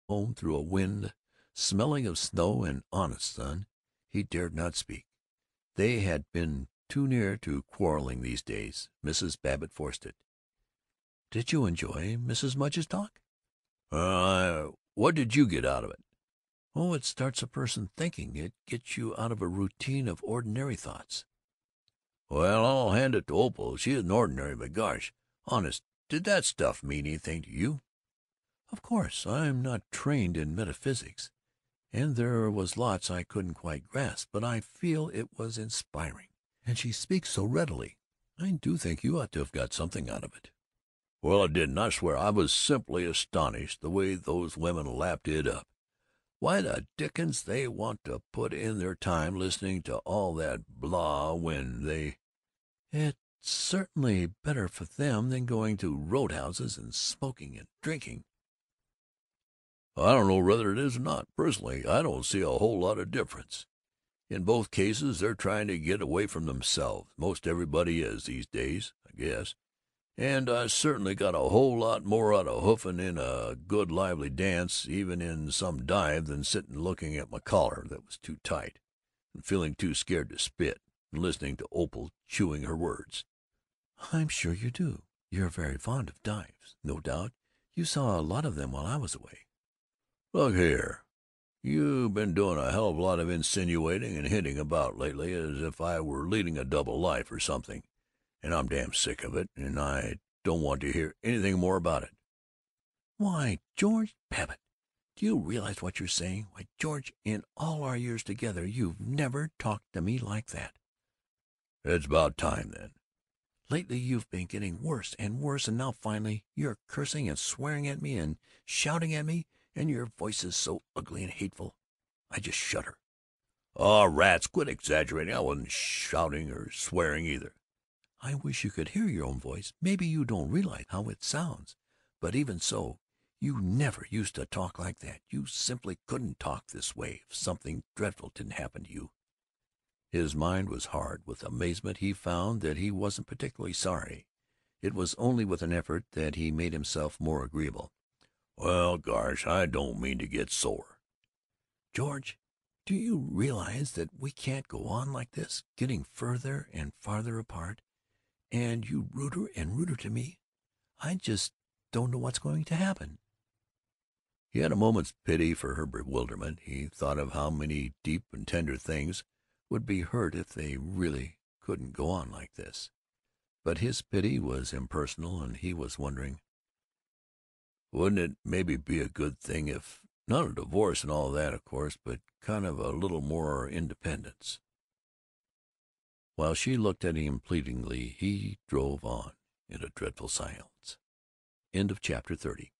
home through a wind smelling of snow and honest sun, he dared not speak. They had been too near to quarreling these days. Mrs. Babbitt forced it. "Did you enjoy Mrs. Mudge's talk?" What did you get out of it?" "Oh, it starts a person thinking. It gets you out of a routine of ordinary thoughts." "Well, I'll hand it to Opal. She isn't ordinary, but gosh, honest, did that stuff mean anything to you?" "Of course, I'm not trained in metaphysics, and there was lots I couldn't quite grasp, but I feel it was inspiring. And she speaks so readily. I do think you ought to have got something out of it." "Well, I didn't. I swear I was simply astonished the way those women lapped it up. Why the dickens they want to put in their time listening to all that blah when they—" "It's certainly better for them than going to roadhouses and smoking and drinking." "I don't know whether it is or not. Personally, I don't see a whole lot of difference. In both cases they're trying to get away from themselves. Most everybody is, these days, I guess. And I certainly got a whole lot more out of hoofing in a good lively dance, even in some dive, than sitting looking at my collar that was too tight, and feeling too scared to spit, and listening to Opal chewing her words." "I'm sure you do. You're very fond of dives, no doubt. You saw a lot of them while I was away." "Look here, you've been doing a hell of a lot of insinuating and hinting about lately, as if I were leading a double life or something, and I'm damn sick of it, and I don't want to hear anything more about it." "Why, George Babbitt, do you realize what you're saying? Why, George, in all our years together you've never talked to me like that." "It's about time, then." "Lately you've been getting worse and worse, and now finally you're cursing and swearing at me and shouting at me, and your voice is so ugly and hateful I just shudder." "Oh, rats, quit exaggerating. I wasn't shouting or swearing either." "I wish you could hear your own voice. Maybe you don't realize how it sounds, but even so, you never used to talk like that. You simply couldn't talk this way if something dreadful didn't happen to you." His mind was hard with amazement. He found that he wasn't particularly sorry. It was only with an effort that he made himself more agreeable. "Well, gosh, I don't mean to get sore." "George, do you realize that we can't go on like this, getting further and farther apart, and you ruder and ruder to me? I just don't know what's going to happen." He had a moment's pity for her bewilderment. He thought of how many deep and tender things Would be hurt if they really couldn't go on like this. But his pity was impersonal, and he was wondering, wouldn't it maybe be a good thing if not a divorce and all that, of course, but kind of a little more independence. while she looked at him pleadingly, he drove on in a dreadful silence. End of chapter 30.